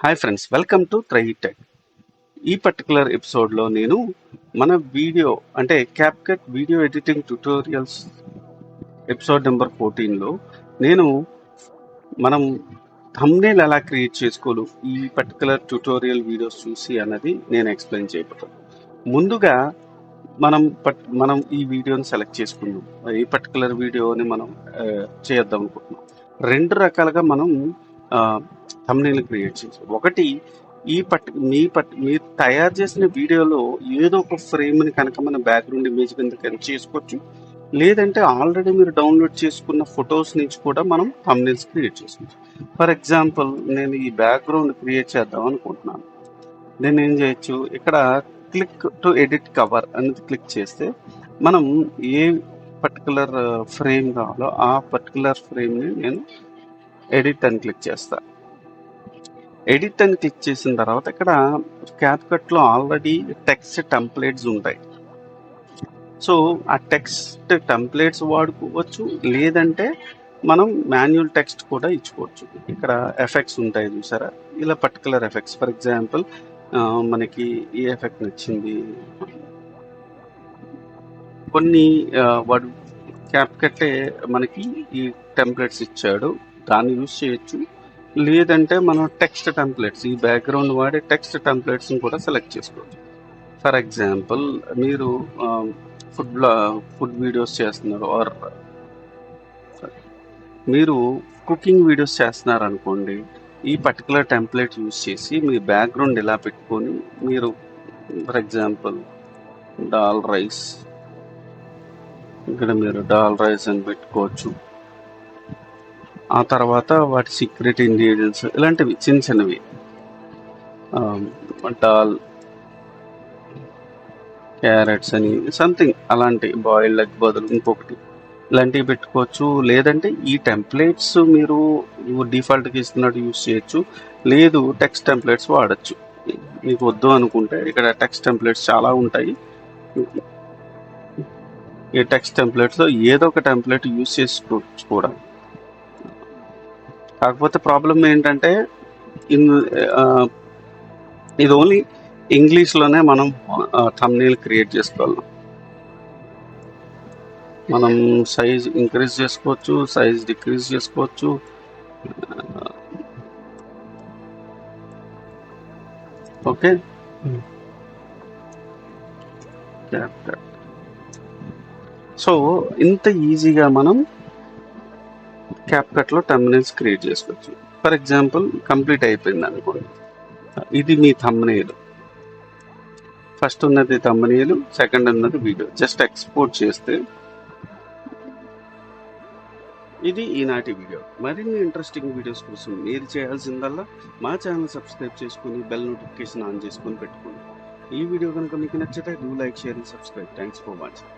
Hi friends, welcome to try tech. ఈ particular ఎపిసోడ్లో నేను మన వీడియో అంటే CapCut video editing tutorials episode number 14లో నేను మనం థంబ్నెయిల్ ఎలా క్రియేట్ చేసుకోవాలి ఈ పర్టికులర్ ట్యుటోరియల్ వీడియోస్ చూసి అన్నది నేను ఎక్స్ప్లెయిన్ చేయబోతాను. ముందుగా మనం ఈ వీడియోని సెలెక్ట్ చేసుకుందాం. ఈ పర్టికులర్ వీడియోని మనం చేద్దాం అనుకుంటున్నాం. రెండు రకాలుగా మనం థంబ్నెయిల్ క్రియేట్ చేసాం. ఒకటి మీరు తయారు చేసిన వీడియోలో ఏదో ఒక ఫ్రేమ్ని కనుక మన బ్యాక్గ్రౌండ్ ఇమేజ్ కింద కనుక చేసుకోవచ్చు. లేదంటే ఆల్రెడీ మీరు డౌన్లోడ్ చేసుకున్న ఫొటోస్ నుంచి కూడా మనం థంబ్నెయిల్స్ క్రియేట్ చేసుకోవచ్చు. ఫర్ ఎగ్జాంపుల్, నేను ఈ బ్యాక్గ్రౌండ్ క్రియేట్ చేద్దాం అనుకుంటున్నాను. నేను ఏం చేయొచ్చు, ఇక్కడ క్లిక్ టు ఎడిట్ కవర్ అనేది క్లిక్ చేస్తే మనం ఏ పర్టికులర్ ఫ్రేమ్ కావాలో ఆ పర్టికులర్ ఫ్రేమ్ని నేను ఎడిట్ అని క్లిక్ చేస్తాను. ఎడిట్ అని క్లిక్ చేసిన తర్వాత ఇక్కడ క్యాప్కట్లో ఆల్రెడీ టెక్స్ట్ టెంప్లెట్స్ ఉంటాయి. సో ఆ టెక్స్ట్ టెంప్లెట్స్ వాడుకోవచ్చు, లేదంటే మనం మాన్యువల్ టెక్స్ట్ కూడా ఇచ్చుకోవచ్చు. ఇక్కడ ఎఫెక్ట్స్ ఉంటాయి చూసారా, ఇలా పర్టికులర్ ఎఫెక్ట్స్. ఫర్ ఎగ్జాంపుల్, మనకి ఈ ఎఫెక్ట్ నచ్చింది, కొన్ని వాడు క్యాప్కట్టే మనకి ఈ టెంప్లెట్స్ ఇచ్చాడు, దాన్ని యూజ్ చేయొచ్చు. లేదంటే మనం టెక్స్ట్ టెంప్లెట్స్, ఈ బ్యాక్గ్రౌండ్ వాడే టెక్స్ట్ టెంప్లెట్స్ని కూడా సెలెక్ట్ చేసుకోవచ్చు. ఫర్ ఎగ్జాంపుల్, మీరు ఫుడ్ వీడియోస్ చేస్తున్నారు, ఆర్ మీరు కుకింగ్ వీడియోస్ చేస్తున్నారు అనుకోండి, ఈ పర్టికులర్ టెంప్లెట్ యూజ్ చేసి మీ బ్యాక్గ్రౌండ్ ఇలా పెట్టుకొని మీరు ఫర్ ఎగ్జాంపుల్ దాల్ రైస్, ఇక్కడ మీరు దాల్ రైస్ అని పెట్టుకోవచ్చు. ఆ తర్వాత వాటి సీక్రెట్ ఇంగ్రీడియంట్స్ ఇలాంటివి చిన్న చిన్నవి, దాల్ క్యారెట్స్ అని సంథింగ్, అలాంటి బాయిల్డ్ ఎగ్ బదులు ఇంకొకటి, ఇలాంటివి పెట్టుకోవచ్చు. లేదంటే ఈ టెంప్లెట్స్ మీరు డిఫాల్ట్గా ఇస్తున్నట్టు యూజ్ చేయొచ్చు, లేదు టెక్స్ట్ టెంప్లెట్స్ వాడచ్చు. మీకు వద్దు అనుకుంటే ఇక్కడ టెక్స్ట్ టెంప్లెట్స్ చాలా ఉంటాయి. ఈ టెక్స్ట్ టెంప్లెట్స్లో ఏదో ఒక టెంప్లెట్ యూజ్ చేసుకోవచ్చు కూడా. కాకపోతే ప్రాబ్లం ఏంటంటే ఇది ఓన్లీ ఇంగ్లీష్లోనే మనం థంబ్నెయిల్ క్రియేట్ చేసుకోవాలి. మనం సైజ్ ఇంక్రీజ్ చేసుకోవచ్చు, సైజ్ డిక్రీజ్ చేసుకోవచ్చు. ఓకే, సో ఇంత ఈజీగా మనం క్యాప్కట్లో థంబ్నెయిల్స్ క్రియేట్ చేసుకోవచ్చు. ఫర్ ఎగ్జాంపుల్, కంప్లీట్ అయిపోయింది అనుకోండి, ఇది మీ థంబ్నెయిల్. ఫస్ట్ ఉన్నది థంబ్నెయిల్, సెకండ్ ఉన్నది వీడియో. జస్ట్ ఎక్స్పోర్ట్ చేస్తే ఇది ఈనాటి వీడియో. మరిన్ని ఇంట్రెస్టింగ్ వీడియోస్ కోసం మీరు చేయాల్సిందల్లా మా ఛానల్ సబ్స్క్రైబ్ చేసుకుని బెల్ నోటిఫికేషన్ ఆన్ చేసుకొని పెట్టుకోండి. ఈ వీడియో కనుక మీకు నచ్చితే do like, share and subscribe. Thanks for watching.